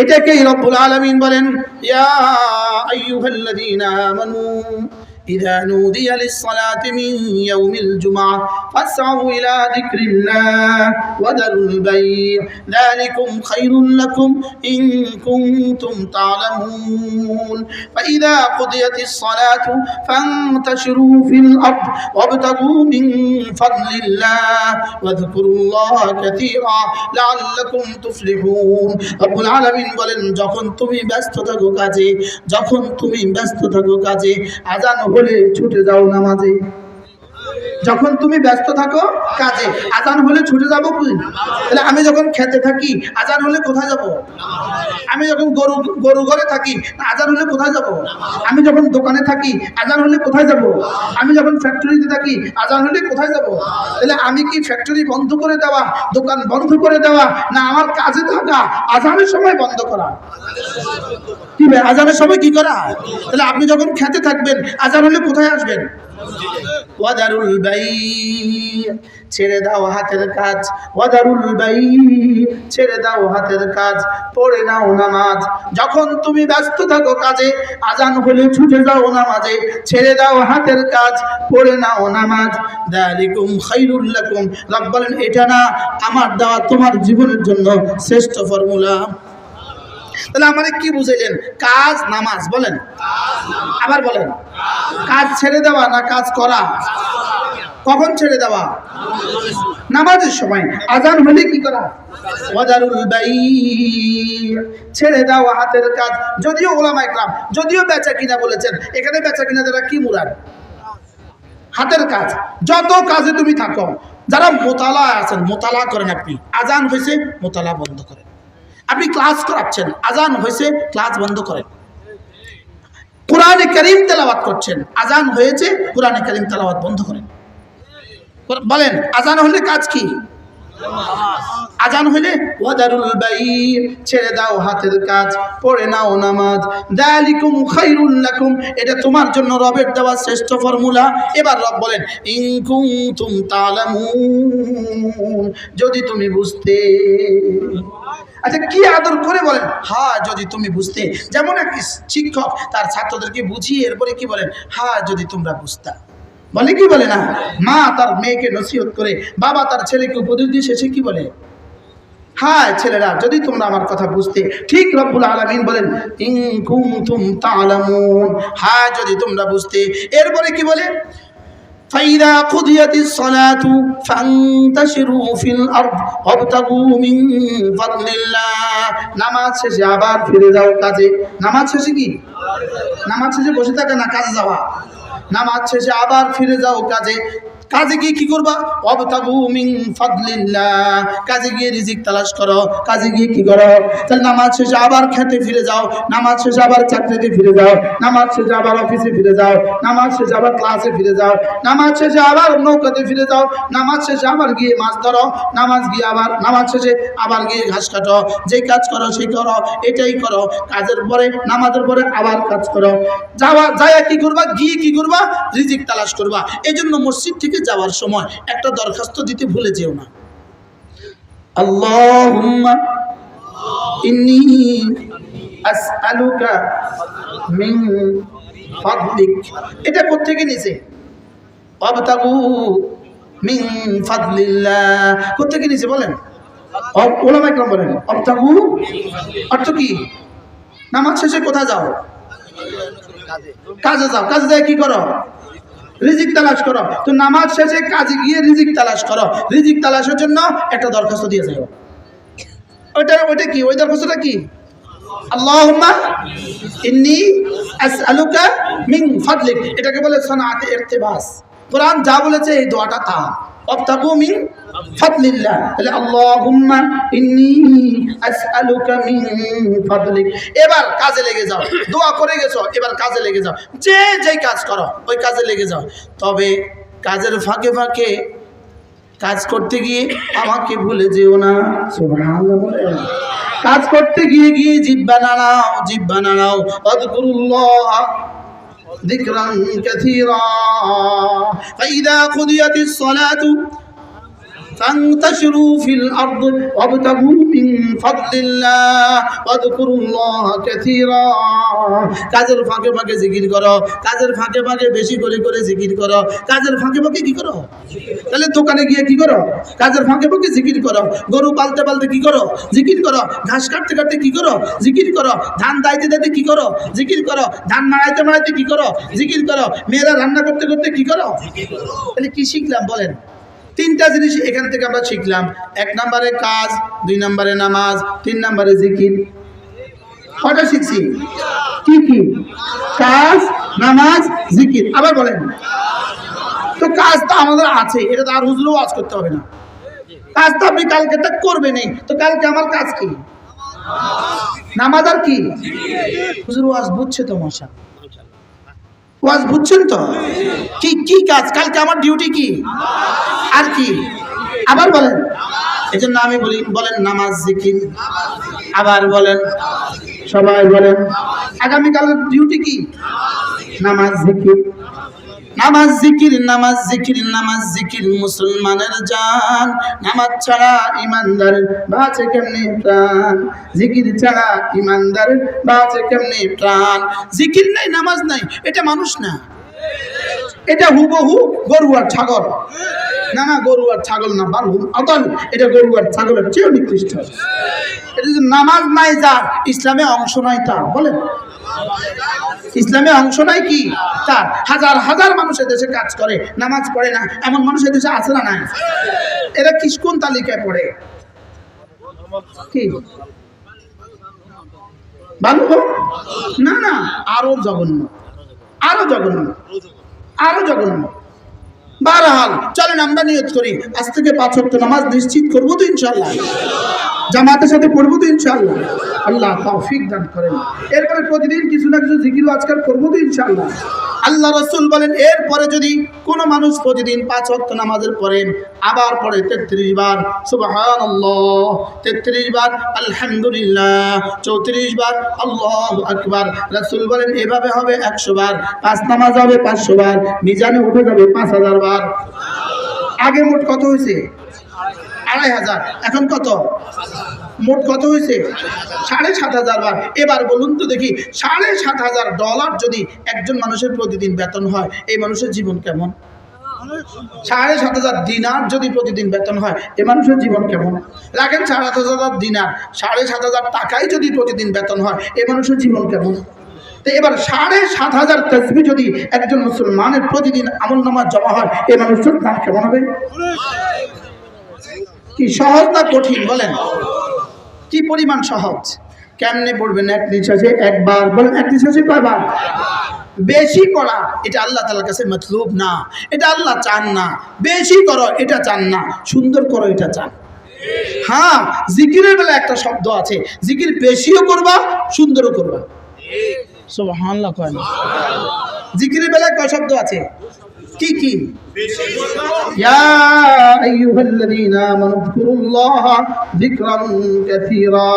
এটাকেই রব্বুল আলামিন বলেন, ইয়া আইয়ুহাল্লাযীনা আমানু إذا نودي للصلاة من يوم الجمعة فاسعوا إلى ذكر الله وذروا البيع ذلكم خير لكم إن كنتم تعلمون فإذا قضيت الصلاة فانتشروا في الأرض وابتغوا من فضل الله واذكروا الله كثيرا لعلكم تفلحون رب العالمين বলেন, যখন তুমি ব্যস্ত থাকো কাজে, যখন তুমি ব্যস্ত থাকো কাজে, আযান হলে ছুটে যাও নামাজে। যখন তুমি ব্যস্ত থাকো কাজে, আযান হলে ছুটে যাবো কি? তাহলে আমি যখন খেতে থাকি আযান হলে কোথায় যাব? আমি যখন গরু ঘরে থাকি আযান হলে কোথায় যাব? আমি যখন দোকানে থাকি আযান হলে কোথায় যাব? আমি যখন ফ্যাক্টরিতে থাকি আযান হলে কোথায় যাব? তাহলে আমি কি ফ্যাক্টরি বন্ধ করে দেওয়া, দোকান বন্ধ করে দেওয়া, না আমার কাজে থাকা আযানের সময় বন্ধ করা? কি ভাই, আযানের সময় কি করা? তাহলে আপনি যখন খেতে থাকবেন আযান হলে কোথায় আসবেন? ওয়াদারুল বাই', ছেড়ে দাও হাতের কাজ। ওয়াদারুল বাই', ছেড়ে দাও হাতের কাজ, পড়ে নাও নামাজ। যখন তুমি ব্যস্ত থাকো কাজে, আযান হলে ছুটে যাও নামাজে, ছেড়ে দাও হাতের কাজ, পড়ে নাও নামাজ। যালিকুম খায়রুল লাকুম, রব বলেন এটা না আমার দেওয়া তোমার জীবনের জন্য শ্রেষ্ঠ ফর্মুলা। তাহলে আমারে কি বুঝাইলেন? কাজ নামাজ। বলেন, আবার বলেন, কাজ ছেড়ে দেওয়া না কাজ করা? কখন ছেড়ে দেওয়া? নামাজের সময়। আযান হলে কি করা? ওয়াদারুল বাই', ছেড়ে দাও হাতের কাজ। যদিও উলামায়ে কেরাম যদিও বেচা কিনা বলেছেন, এখানে বেচা কিনা দ্বারা কি মুরাদ? হাতের কাজ। যত কাজে তুমি থাকো, যারা মোতালা আছেন মোতালা করেন, আপনি আযান হয়েছে মোতালা বন্ধ করেন। আপনি ক্লাস করাচ্ছেন, আযান হয়েছে ক্লাস বন্ধ করেন। কোরআনে কারীম তেলাওয়াত করছেন, আযান হয়েছে কোরআনে কারীম তেলাওয়াত বন্ধ করেন। বলেন, আযান হলে কাজ কি? আযান হলে ওয়াদারুল বাই', ছেড়ে দাও হাতের কাজ, পড়ে নাও নামাজ। যালিকুম খায়রুল লাকুম, এটা তোমার জন্য রবের দেওয়া শ্রেষ্ঠ ফর্মুলা। এবার রব বলেন, ইন কুনতুম তা'লামুন, যদি তুমি বুঝতে। আচ্ছা, কি আদর করে বলেন? হ্যাঁ, যদি তুমি বুঝতে। যেমন এক শিক্ষক তার ছাত্রদেরকে বুঝিয়ে এরপরে কি বলেন? হ্যাঁ, যদি তোমরা বুঝতা। বলে কি বলে না? মা তার মেয়েকে নসিহত করে, বাবা তার ছেলেকে উপদেশ দিয়ে শেষে কি বলে? হ্যাঁ ছেলেরা, যদি তোমরা আমার কথা বুঝতে। ঠিক রব্বুল আলামিন বলেন, ইন কুনতুম তা'লামুন, হ্যাঁ যদি তোমরা বুঝতে। এরপরে কি বলে? فإذا قضيت الصلاة فانتشروا في الأرض وابتغوا من فضل الله, নামাজ শেষে আবার ফিরে যাও কাজে। নামাজ শেষে কি? নামাজ শেষে বসে থাকা না কাজে যাওয়া। নামাজ শেষে আবার ফিরে যাও কাজে। কাজে গিয়ে কি করবা? ওয়াবতাগু মিন ফাদলিল্লাহ, কাজে গিয়ে রিজিক তালাশ করো। কাজে গিয়ে কি করো? তাহলে নামাজ শেষে আবার খেতে ফিরে যাও, নামাজ শেষে আবার চাকরিতে ফিরে যাও, নামাজ শেষে আবার অফিসে ফিরে যাও, নামাজ শেষে আবার ক্লাসে ফিরে যাও, নামাজ শেষে আবার নৌকাতে ফিরে যাও, নামাজ শেষে আবার গিয়ে মাছ ধরো, নামাজ শেষে আবার গিয়ে ঘাস কাটো। যে কাজ করো সেই করো, এটাই করো। কাজের পরে নামাজের পরে আবার কাজ করো। যায় কি করবা? গিয়ে কি করবা? রিজিক তালাশ করবা। এই জন্য মসজিদ থেকে যাওয়ার সময় একটা দরখাস্ত দিতে ভুলে যেও না। আল্লাহুম্মা ইন্নী আসআলুকা মিন ফাদলিক। এটা কোত্থেকে নিছে? ওয়াবতাগু মিন ফাদলিল্লাহ, কোত্থেকে নিছে বলেন? উলামায়ে কেরাম বলেন ওয়াবতাগু অর্থ কি? নামাজ শেষে কোথায় যাও? কাজে যাও। কাজে যায় কি করো? রিজিক তালাশ করো। তো নামাজ শেষে কাজে গিয়ে রিজিক তালাশ করো। রিজিক তালাশের জন্য একটা দরখাস্ত দিয়ে যাও। ওইটা কি? ওই দরখাস্তটা কি? আল্লাহুম্মা ইন্নী আসআলুকা মিন ফাদলিক। এটাকে বলে সনাআতে ইরতিবাস। কোরআন যা বলেছে এই দোয়াটা তা। ওয়াবতাগু মিন ফাদলিল্লাহ, তাহলে আল্লাহুম্মা ইন্নী আসআলুকা মিন ফাদলিক। এবার কাজে লেগে যাও। দোয়া করে গেছো, এবার কাজে লেগে যাও। যে কাজ করো ওই কাজে লেগে যাও। তবে কাজের ফাঁকে ফাঁকে কাজ করতে গিয়ে আমাকে ভুলে যেও না। সুবহানাল্লাহ। কাজ করতে গিয়ে জিহ্বা নাড়াও। আযকুরুল্লাহ যিকরান কাসীরা। ফাইযা কুদিয়াতিস সালাতু فانتشروا في الأرض وابتغوا من فضل الله واذكروا الله كثيرا কাজের ফাঁকে ফাঁকে জিকির করো, কাজের ফাঁকে ফাঁকে বেশি করে করে জিকির করো, কাজের ফাঁকে ফাঁকে কি করো? তাহলে দোকানে গিয়ে কি করো? কাজের ফাঁকে ফাঁকে জিকির করো, গরু পালতে পালতে কি করো? জিকির করো, ঘাস কাটতে কাটতে কি করো? জিকির করো, ধান দাইতে দাইতে কি করো? জিকির করো, ধান মাড়াইতে মাড়াইতে কি করো? জিকির করো, মেয়েরা রান্না করতে করতে কি করো? তাহলে কি শিখলাম বলেন? তিনটা জিনিস এখান থেকে আমরা শিখলাম। 1 নম্বরে কাজ, 2 নম্বরে নামাজ, 3 নম্বরে জিকির। কয়টা শিখছি? কি কি? কাজ, নামাজ, জিকির। আবার বলেন। তো কাজ তো আমাদের আছে, এটা তো আর হুজুরও ওয়াজ করতে হবে না। কাজ তো আপনি কালকে তা করবেনই, তো কালকে আমার কাজ কি? নামাজ আর কি? হুজুর ওয়াজ বুঝছে তো মশা, ওয়াজ বুঝছেন তো? কি কি কাজ? কালকে আমার ডিউটি কি? আর কি? আবার বলেন। এই জন্য আমি বলি, বলেন নামাজ জিকির। আবার বলেন, সবাই বলেন। আগামীকালের ডিউটি কি? নামাজ জিকির। নামাজ জিকির, নামাজ জিকির, নামাজ জিকির মুসলমানের জান। নামাজ ছাড়া ইমানদারের বাঁচে কেমনে প্রাণ? জিকির ছাড়া ইমানদারের বাঁচে কেমনে প্রাণ? জিকির নাই, নামাজ নাই, এটা মানুষ না, এটা হুবহু গরু আর ছাগল। না না, গরু আর ছাগল না, বালহুম আদল, এটা গরু আর ছাগলের চেয়েও নিকৃষ্ট। এটা যে নামাজ নাই যার, ইসলামে অংশ নাই তার। বলেন, ইসলামে অংশ নাই কি তার? হাজার হাজার মানুষের দেশে কাজ করে, নামাজ পড়ে না, এমন মানুষের দেশে আছে না নাই? এরা কি কোন তালিকায় পড়ে? কি ভালো না? না, আরো জঘন্য, আরো জঘন্য, আরো জঘন্য। বারহাল চলেন আমরা নিয়ত করি, আজ থেকে 5 ওয়াক্ত নামাজ নিশ্চিত করবো তো ইনশাআল্লাহ, জামাতের সাথে পড়বো তো ইনশাআল্লাহ। আল্লাহ তৌফিক দান করেন। এরপরে প্রতিদিন কিছু না কিছু জিকির আজকাল করবো তো ইনশাআল্লাহ। আল্লাহ রাসূল বলেন, এরপরে যদি কোনো মানুষ প্রতিদিন 5 ওয়াক্ত নামাজের পড়েন, আবার পড়ে 33 বার সুবহানাল্লাহ, 33 বার আলহামদুলিল্লাহ, 34 বার আল্লাহু আকবার, রাসূল বলেন এভাবে হবে 100 বার, 5 নামাজ হবে 500 বার, মিজানে উঠে যাবে 5000 বার। আগে মোট কত হয়েছে? 2500। এখন কত? মোট কত হয়েছে? 7500 বার। এবার বলুন তো দেখি, $7500 যদি একজন মানুষের প্রতিদিন বেতন হয়, এই মানুষের জীবন কেমন? 7500 দিনার যদি প্রতিদিন বেতন হয়, এই মানুষের জীবন কেমন? রাখেন 7500 দিনার, 7500 টাকাই যদি প্রতিদিন বেতন হয়, এই মানুষের জীবন কেমন? তো এবার 7500 তাসবিহ যদি একজন মুসলমানের প্রতিদিন আমলনামা জমা হয়, এই মানুষের দাম কেমন হবে? কি সহজ না কঠিন বলেন? কি পরিমাণ সহজ? কেমনে পড়বেন? এক নিঃশ্বাসে একবার। বলেন, এক নিঃশ্বাসে কয়বার? বেশি পড়া এটা আল্লাহ তাআলার কাছে মতলুব না, এটা আল্লাহ চান না। বেশি করো এটা চান না, সুন্দর করো এটা চান। হ্যাঁ, জিকিরের বেলা একটা শব্দ আছে, জিকির বেশিও করবা, সুন্দরও করবা। সুবহানাল্লাহ কয় না? জিকিরের বেলায় কয় শব্দ আছে? কি কি? ইয়া আইয়ুহাল্লাযীনা আমানু যিকুরুল্লাহা যিকরান কাসীরা।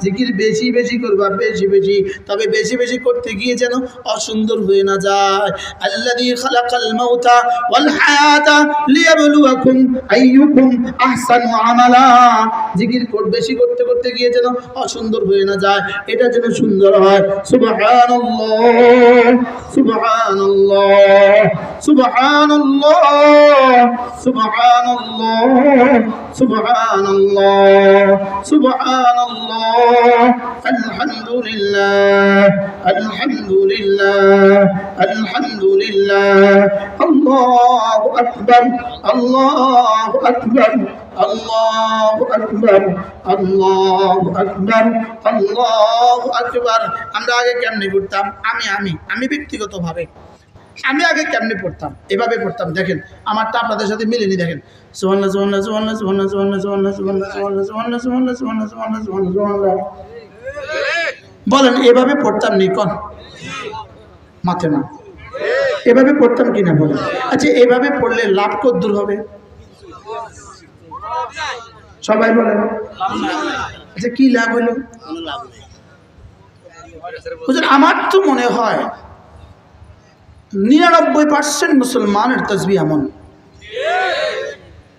জিকির বেশি বেশি করবা, বেশি বেশি। তবে বেশি বেশি করতে গিয়ে যেন অসুন্দর হয়ে না যায়। আল্লাযী খালাকাল মাউতা ওয়াল হায়াতা লিয়াবলুয়াকুম আইয়ুকুম আহসানু আমালা। জিকির বেশি করতে করতে গিয়ে যেন অসুন্দর হয়ে না যায়, এটা যেন সুন্দর হয়। সুবহানাল্লাহ, সুবহানাল্লাহ, সুবহানাল্লাহ, সুবহানাল্লাহ, সুবহানাল্লাহ, সুবহানাল্লাহ, আলহামদুলিল্লাহ, আলহামদুলিল্লাহ, আলহামদুলিল্লাহ, আল্লাহু আকবার, আল্লাহু আকবার, আল্লাহু আকবার, আল্লাহু আকবার, আল্লাহু আকবার। আমরা আগে কেমনে করতাম? আমি ব্যক্তিগতভাবে আমি আগে কেমনে পড়তাম? এভাবে পড়তাম। দেখেন আমারটা আপনাদের সাথে মিলেনি। দেখেন সুবহানাল্লাহ, সুবহানাল্লাহ, সুবহানাল্লাহ, সুবহানাল্লাহ, সুবহানাল্লাহ, সুবহানাল্লাহ, সুবহানাল্লাহ, সুবহানাল্লাহ, সুবহানাল্লাহ, সুবহানাল্লাহ, সুবহানাল্লাহ, সুবহানাল্লাহ। বলেন এভাবে পড়তাম নি? কোন মাথে না এভাবে পড়তাম কিনা বলেন? আচ্ছা, এভাবে পড়লে লাভ কত দূর হবে? সবাই বলেন। আচ্ছা, কি লাভ হলো? আমার তো মনে হয় 99% মুসলমানের তাসবিহ এমন।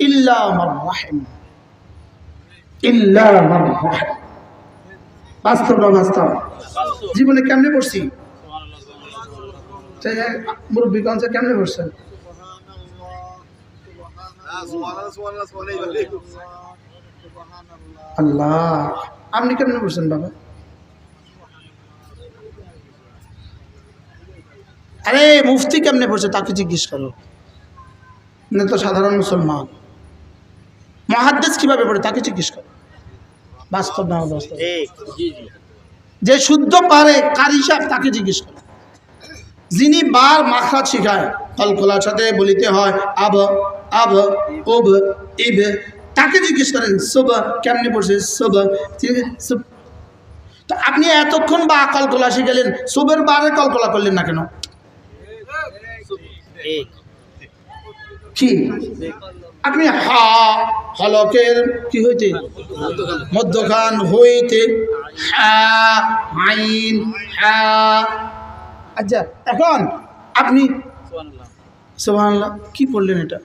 ইল্লা মান রাহিম, ইল্লা মান রাহিম। বাস্তব না বাস্তব? জীবনে কেমনে পড়ছি? মুরব্বীগঞ্জে কেমনে পড়ছেন? আল্লাহ, আপনি কেমনে পড়ছেন বাবা? আরে মুফতি কেমনে পড়ছে তাকে জিজ্ঞেস করো, না তো সাধারণ মুসলমান। মুহাদ্দিস কিভাবে পড়ে তাকে জিজ্ঞেস করো। বাস্তব না বাস্তব? যে শুদ্ধ পারে কারি সাহেব তাকে জিজ্ঞেস করো। যিনি বার মাখরাজ শিখায়, কলকলার সাথে বলিতে হয় আব আব ওব ইব, তাকে জিজ্ঞেস করেন সুব কেমনে পড়ছে সুব। তো আপনি এতক্ষণ বা কলকলা শিখালেন, সুবের বারে কলকলা করলেন না কেন? কি আপনি হা হলকের কি হইতে মধ্যখান হইতে হা আইন হা। আচ্ছা, এখন আপনি সুবহানাল্লাহ কি পড়লেন? এটা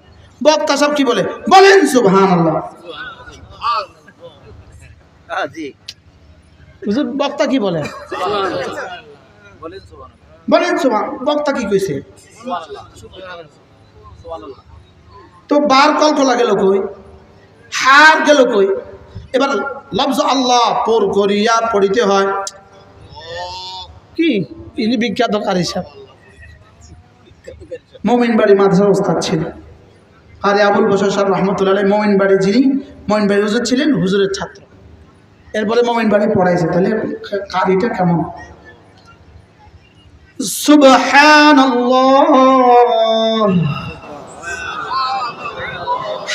বক্তা সব কি বলে? বলেন সুবহানাল্লাহ। বক্তা কি বলে? বলেন সুবহান। বক্তা কি কইছে? তো বার কলকলা গেল কই, হার গেল কই? এবার লফজ আল্লাহ পর করিয়া পড়িতে হয় কি? ইনি বিখ্যাত কারি সাহেব, মোমিনবাড়ি মাদ্রাসার ওস্তাদ ছিলেন। কারি আবুল বশর সাহেব রহমতুল্লাহ আলাইহি মোমিনবাড়ি, যিনি মোমিনবাড়ি হুজুর ছিলেন, হুজুরের ছাত্র। এরপরে মোমিনবাড়ি পড়াইছে। তাহলে কারিটা কেমন? সুবহানাল্লাহ।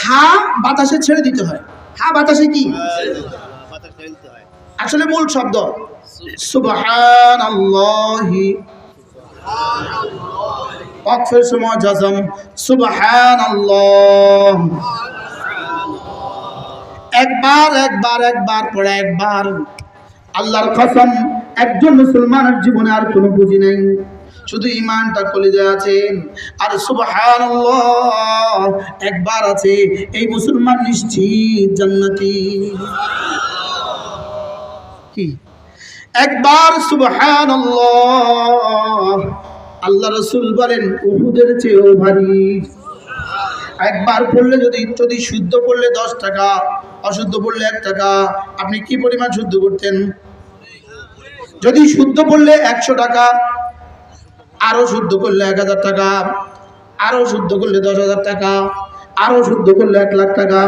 হা বাতাসে ছেড়ে দিতে হয়। হা বাতাসে কি আসলে মূল শব্দ সুবহানাল্লাহি, ওয়াকফের সময় জাজম সুবহানাল্লাহ। একবার একবার একবার পড়ে একবার। আল্লাহর কসম, একজন মুসলমানের জীবনে আর কোনো পুঁজি নেই, শুধু ঈমানটা কলিজায় আছে আর সুবহানাল্লাহ একবার আছে। এই মুসলমান নিশ্চিত জান্নাতি। কি একবার সুবহানাল্লাহ। আল্লাহ রাসূল বলেন উহুদের চেয়েও ভারী। একবার পড়লে যদি শুদ্ধ পড়লে 10 টাকা, অশুদ্ধ পড়লে 1 টাকা। আপনি কি পরিমাণ শুদ্ধ করতেন? যদি শুদ্ধ পড়লে 100 টাকা, আরো শুদ্ধ করলে 1000 টাকা, আরো শুদ্ধ করলে 10,000 টাকা, আরো শুদ্ধ করলে 1 লাখ টাকা।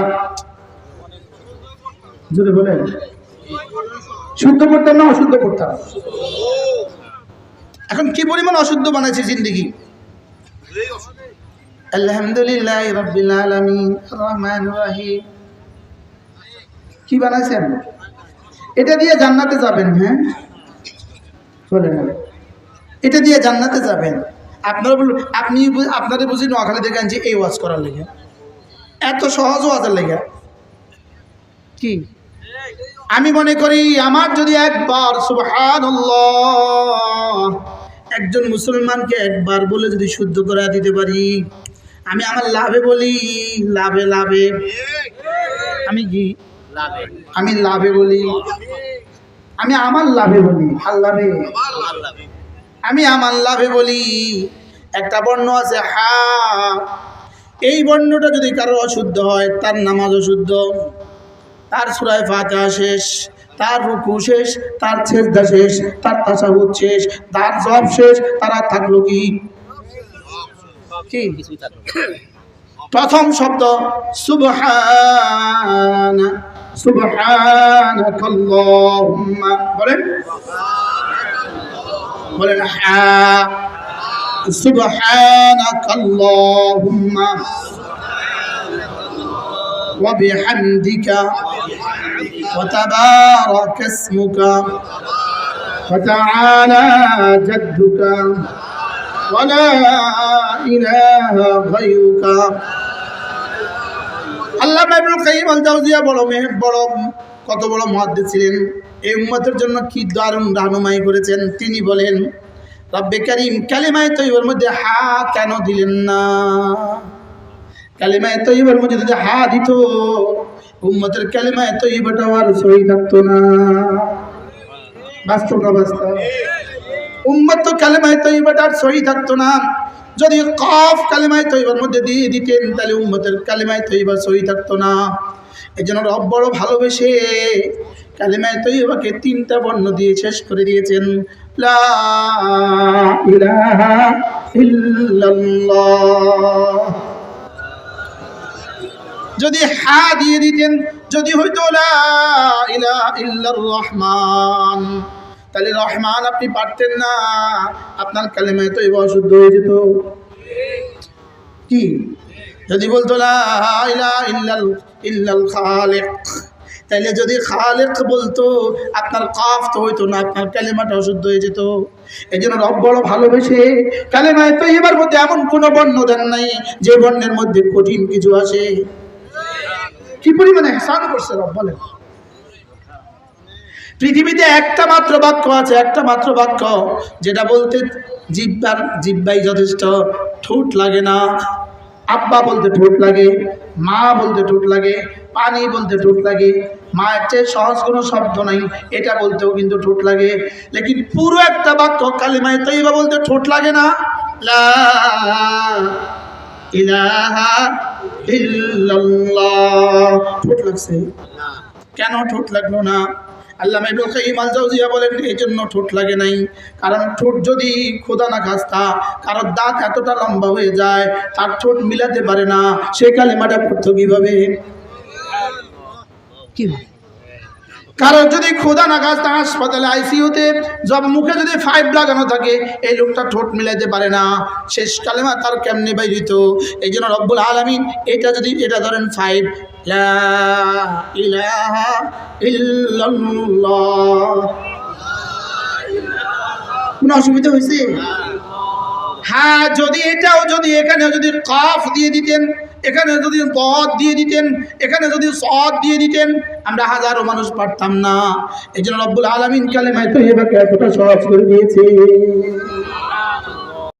যদি বলেন শুদ্ধ পড়তাম না অশুদ্ধ পড়তাম? এখন কি পরিমাণ অশুদ্ধ বানাইছে জিন্দেগি। আলহামদুলিল্লাহ রাব্বিল আলামিন আর রহমানির রহিম, কি বানাইছেন? এটা দিয়ে জান্নাতে যাবেন। হ্যাঁ বলেন, এটা দিয়ে জান্নাতে যাবেন। আপনারা বলুন, আপনারা বুঝি নোয়াখালী দেখেন যে এই ওয়াজ করার লেগে, এত সহজ ওয়াজের লেগে কি? আমি মনে করি আমার যদি একবার সুবহানাল্লাহ একজন মুসলমানকে একবার বলে যদি শুদ্ধ করে দিতে পারি, আমি আমার লাভে বলি, লাভে লাভে। আমি কি লাভে? আমি লাভে বলি, আমি আমার লাভে বলি। আল্লাহ আমি আমার লাভে বলি। একটা বর্ণ আছে হা, এই বর্ণটা যদি কারো অশুদ্ধ হয় তার নামাজ অশুদ্ধ, তার সূরা ফাতিহা শেষ, তার রুকু শেষ, তার সিজদা শেষ, তার তাশাহুদ শেষ, তার জব শেষ, তারা থাকলো কি? প্রথম শব্দ সুবহানা, সুবহানাকাল্লাহুম্মা। বলেন বলেন হা, সুবহানাকাল্লাহুম্মা ওয়া বিহামদিকা ওয়া তাবারাকা ইসমুকা ওয়া তাআলা জাদ্দুকা ওয়া লা ইলাহা গায়রুকা। আল্লামা ইবনুল কাইয়্যিম আল জাওজিয়া কত বড় মুহাদ্দিস ছিলেন। এই উম্মতের জন্য কি দারুণ রাহনুমাই করেছেন। তিনি বলেন, রব্বে কারীম কালিমায়ে তয়্যিবার মধ্যে হা কেন দিলেন না? কালিমায়ে তয়্যিবার মধ্যে যদি হা দিত, উম্মতের কালিমায়ে তয়্যিবাটাও আর সহি থাকতো না। বাস্তব না বাস্তব? উম্মত তো কালিমায়ে তয়্যিবাটা আর সহি থাকতো না। যদি কফ কালিমায়ে তয়্যিবার মধ্যে দিয়ে দিতেন, তাহলে উম্মতের কালিমায়ে তয়্যিবা সহি থাকতো না। এই জন্য রব বড় ভালোবেসে কালিমায়ে তয়্যিবাকে 3টা বর্ণ দিয়ে শেষ করে দিয়েছেন। লা ইলাহা ইল্লাল্লাহ। যদি হা দিয়ে দিতেন, যদি হইতো লা ইলাহা ইল্লার রহমান, তাহলে রহমান আপনি পারতেন না, আপনার কালিমায়ে তয়্যিবা অশুদ্ধ হয়ে যেত। কি যদি বলতো লা ইলাহা ইল্লাল খালিক, তাহলে যদি খালিক বলতো, আপনার কাফ তো হইতো না, আপনার কালিমাটা অশুদ্ধ হয়ে যেত। এই জন্য রব বড় ভালোবেসে কালিমায়ে তয়্যিবার মধ্যে এমন কোনো বর্ণ দেন নাই যে বর্ণের মধ্যে কঠিন কিছু আসে। কি পরিমাণে ইহসান করছে রব বলেন। পৃথিবীতে একটা মাত্র বাক্য আছে, একটা মাত্র বাক্য, যেটা বলতে জিহ্বাই যথেষ্ট, ঠোঁট লাগে না। আব্বা বলতে ঠোঁট লাগে, মা বলতে ঠোঁট লাগে, পানি বলতে ঠোঁট লাগে, মায়ের চেয়ে সহজ কোনো শব্দ নাই, এটা বলতেও কিন্তু ঠোঁট লাগে। লেকিন পুরো একটা বাক্য কালিমায়ে তয়্যিবা বলতে ঠোঁট লাগে না। লা ইলাহা ইল্লাল্লাহ, ঠোঁট লাগছে। কেন ঠোঁট লাগলো না? আল্লামা ইবনুল কাইয়্যিম আল জাওজিয়া বলেন, এই জন্য ঠোঁট লাগে নাই, কারণ ঠোঁট যদি খোদা না খাস্তা কারোর দাঁত এতটা লম্বা হয়ে যায়, তার ঠোঁট মিলাতে পারে না, সে কালিমাটা পড়তো কিভাবে? কারণ যদি খোদা না খাস্তা হাসপাতালে আইসিইউতে সব মুখে যদি 5 লাগানো থাকে, এই লোকটা ঠোঁট মিলাইতে পারে না, শেষ কালেমা তার কেমনে বাইরিত? এই জন্য রব্বুল আলামিন এটা ধরেন 5, লা ইলাহা ইল্লাল্লাহ। কোনো অসুবিধা হয়েছে? হ্যাঁ, যদি এটাও যদি এখানে যদি কাফ দিয়ে দিতেন, এখানে যদি দদ দিয়ে দিতেন, এখানে যদি সদ দিয়ে দিতেন, আমরা হাজারো মানুষ পারতাম না। এই জন্য রব্বুল আলামিন কালিমায়ে তয়্যিবাকে এতটা সহজ করে দিয়েছে।